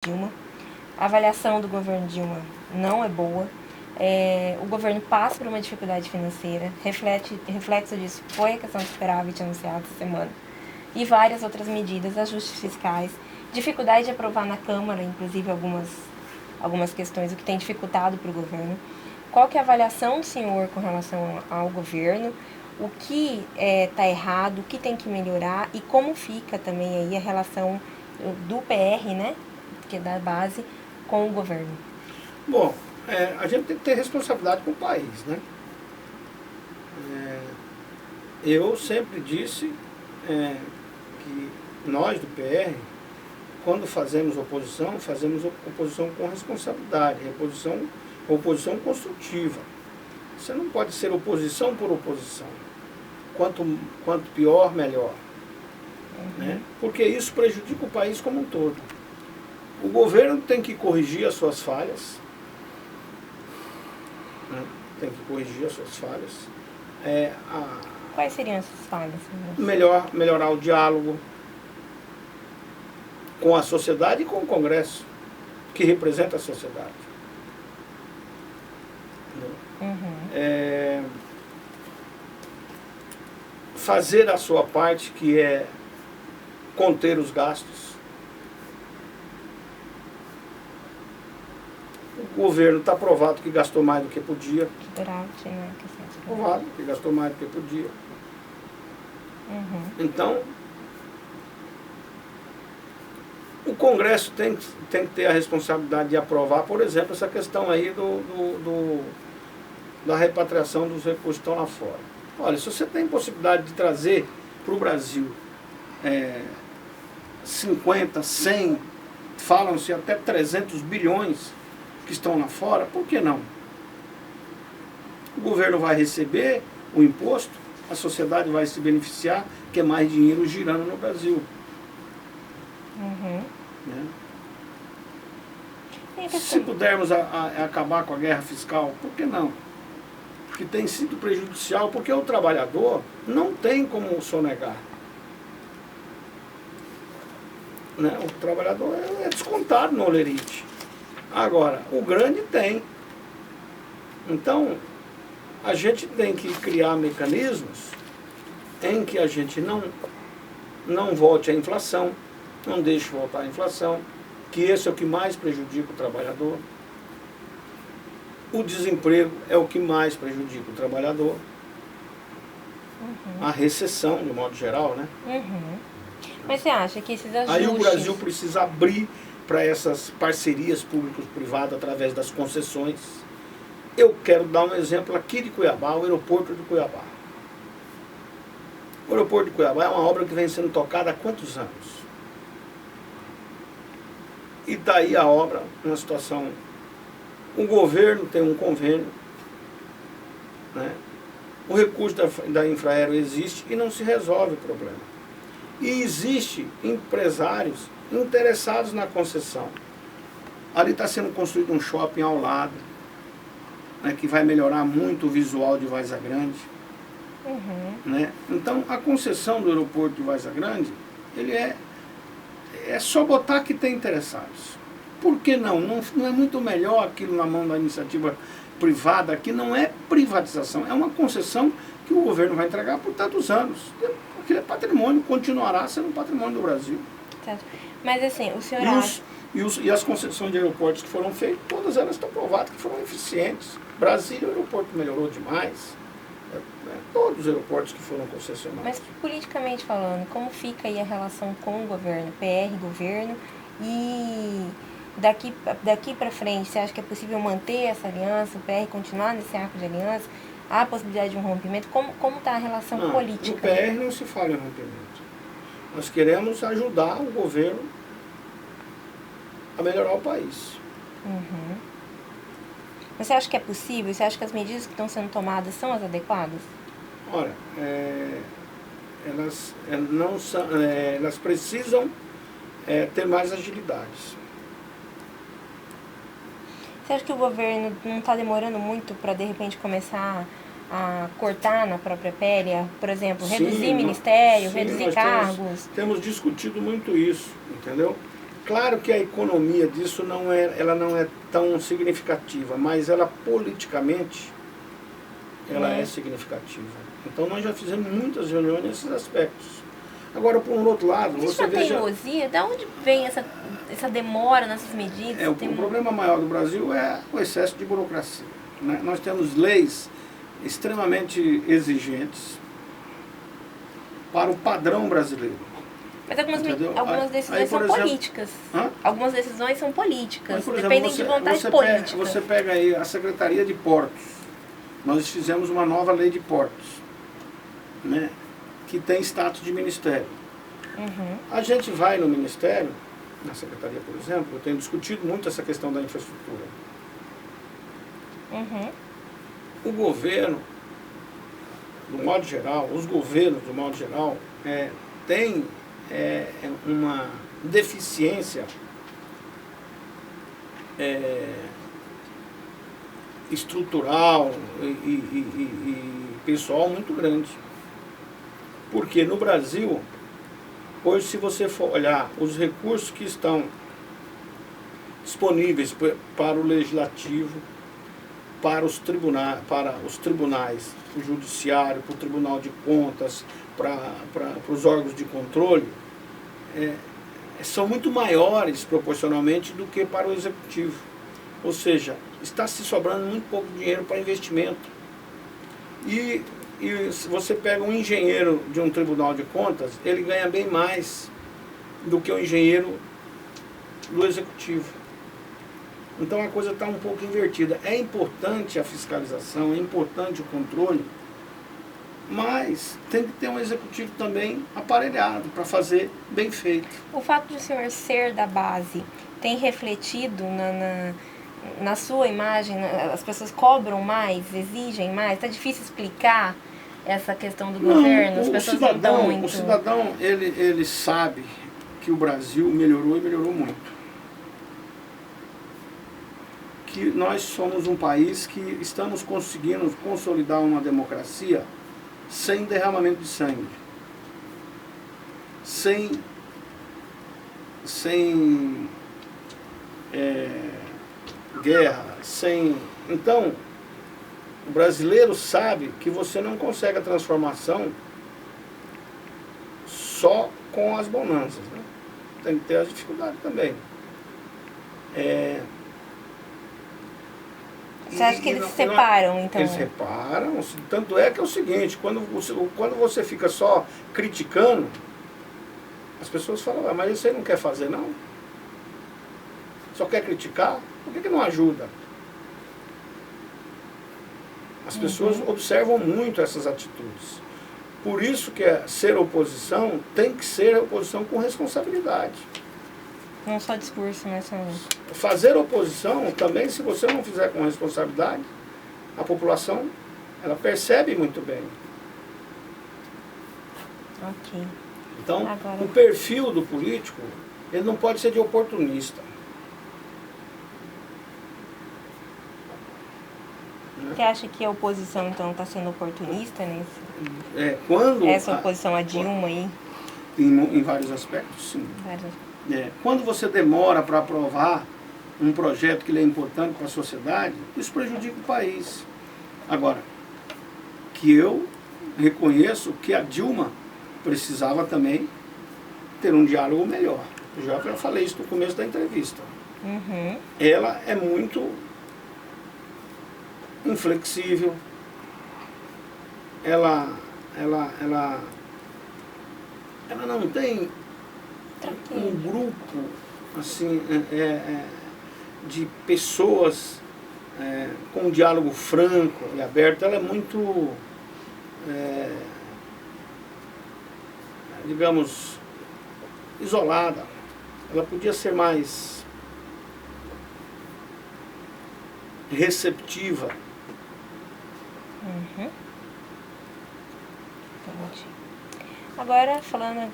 Dilma. A avaliação do governo Dilma não é boa. O governo passa por uma dificuldade financeira. Reflexo disso foi a questão do superávit anunciado essa semana. E várias outras medidas, ajustes fiscais, dificuldade de aprovar na Câmara, inclusive algumas questões, o que tem dificultado para o governo. Qual que é a avaliação do senhor com relação ao governo? O que está errado, o que tem que melhorar e como fica também aí a relação do PR, né, que é da base, com o governo? Bom, a gente tem que ter responsabilidade com o país, né? Eu sempre disse que nós do PR, quando fazemos oposição com responsabilidade, oposição construtiva. Você não pode ser oposição por oposição. Quanto pior, melhor. Né? Porque isso prejudica o país como um todo. O governo tem que corrigir as suas falhas. Né? Tem que corrigir as suas falhas. Quais seriam essas falhas? Melhorar o diálogo com a sociedade e com o Congresso, que representa a sociedade. Fazer a sua parte, que é conter os gastos. O governo está provado que gastou mais do que podia. Provado que gastou mais do que podia. Então, o Congresso tem que ter a responsabilidade de aprovar, por exemplo, essa questão aí da repatriação dos recursos que estão lá fora. Olha, se você tem possibilidade de trazer para o Brasil 50, 100, falam-se até 300 bilhões que estão lá fora, por que não? O governo vai receber o imposto, a sociedade vai se beneficiar, que é mais dinheiro girando no Brasil. Né? Se pudermos acabar com a guerra fiscal, por que não? Que tem sido prejudicial, porque o trabalhador não tem como sonegar. Né? O trabalhador é descontado no olerite. Agora, o grande tem. Então, a gente tem que criar mecanismos em que a gente não volte à inflação, não deixe voltar à inflação, que esse é o que mais prejudica o trabalhador. O desemprego é o que mais prejudica o trabalhador. A recessão, de modo geral, né? Mas você acha que esses ajustes... Aí o Brasil precisa abrir para essas parcerias público-privadas através das concessões. Eu quero dar um exemplo aqui de Cuiabá, o aeroporto de Cuiabá. O aeroporto de Cuiabá é uma obra que vem sendo tocada há quantos anos? E daí a obra, uma situação... O governo tem um convênio, né? O recurso da Infraero existe e não se resolve o problema. E existe empresários interessados na concessão. Ali está sendo construído um shopping ao lado, né, que vai melhorar muito o visual de Várzea Grande. Né? Então, a concessão do aeroporto de Várzea Grande, ele é só botar que tem interessados. Por que não? Não é muito melhor aquilo na mão da iniciativa privada, que não é privatização, é uma concessão que o governo vai entregar por tantos anos. Porque é patrimônio, continuará sendo patrimônio do Brasil. Certo. Mas assim, o senhor acha... E as concessões de aeroportos que foram feitas, todas elas estão provadas que foram eficientes. Brasília, o aeroporto melhorou demais. Todos os aeroportos que foram concessionados. Mas politicamente falando, como fica aí a relação com o governo, PR, governo, e daqui para frente, você acha que é possível manter essa aliança, o PR continuar nesse arco de aliança? Há a possibilidade de um rompimento? Como está a relação política? No PR não se fala em rompimento. Nós queremos ajudar o governo a melhorar o país. Mas você acha que é possível? Você acha que as medidas que estão sendo tomadas são as adequadas? Olha, elas precisam ter mais agilidade. Você acha que o governo não está demorando muito para, de repente, começar a cortar na própria pele? Por exemplo, reduzir ministério, reduzir cargos? Temos discutido muito isso, entendeu? Claro que a economia disso ela não é tão significativa, mas ela politicamente ela é significativa. Então nós já fizemos muitas reuniões nesses aspectos. Agora, por um outro lado, Existe você uma veja... teimosia? De onde vem essa demora nessas medidas? O problema maior do Brasil é o excesso de burocracia, né? Nós temos leis extremamente exigentes para o padrão brasileiro. Mas algumas decisões são políticas. Algumas decisões são políticas, Mas, por exemplo, dependem de vontade política. Você pega aí a Secretaria de Portos. Nós fizemos uma nova lei de portos, né, que tem status de ministério. A gente vai no ministério, na secretaria, por exemplo, eu tenho discutido muito essa questão da infraestrutura. O governo, do modo geral, os governos, do modo geral, têm uma deficiência estrutural e pessoal muito grande. Porque no Brasil, hoje, se você for olhar os recursos que estão disponíveis para o legislativo, para os tribunais, o judiciário, para o Tribunal de Contas, para os órgãos de controle, são muito maiores proporcionalmente do que para o executivo. Ou seja, está se sobrando muito pouco dinheiro para investimento. E se você pega um engenheiro de um Tribunal de Contas, ele ganha bem mais do que o engenheiro do executivo. Então a coisa está um pouco invertida. É importante a fiscalização, é importante o controle, mas tem que ter um executivo também aparelhado para fazer bem feito. O fato de o senhor ser da base tem refletido na sua imagem? As pessoas cobram mais, exigem mais? Está difícil explicar essa questão do governo? As pessoas não dão muito... O cidadão, ele sabe que o Brasil melhorou e melhorou muito. Que nós somos um país que estamos conseguindo consolidar uma democracia sem derramamento de sangue, sem guerra, Então, o brasileiro sabe que você não consegue a transformação só com as bonanças, né? Tem que ter as dificuldades também. Você acha que eles se separam, então? Eles separam, tanto é que é o seguinte, quando você fica só criticando, as pessoas falam, mas isso aí não quer fazer, não? Só quer criticar? Por que não ajuda? As pessoas observam muito essas atitudes. Por isso que ser oposição tem que ser oposição com responsabilidade. Não só discurso, né, senhor? Fazer oposição também, se você não fizer com responsabilidade, a população, ela percebe muito bem. Ok. Então, o perfil do político, ele não pode ser de oportunista. Você acha que a oposição, então, está sendo oportunista nesse? Essa oposição a Dilma aí? Em vários aspectos, sim. Quando você demora para aprovar um projeto que é importante para a sociedade, isso prejudica o país. Agora, que eu reconheço que a Dilma precisava também ter um diálogo melhor. Eu já falei isso no começo da entrevista. Ela é muito inflexível, ela não tem um grupo assim, de pessoas com um diálogo franco e aberto. Ela é muito, digamos, isolada. Ela podia ser mais receptiva. Agora, falando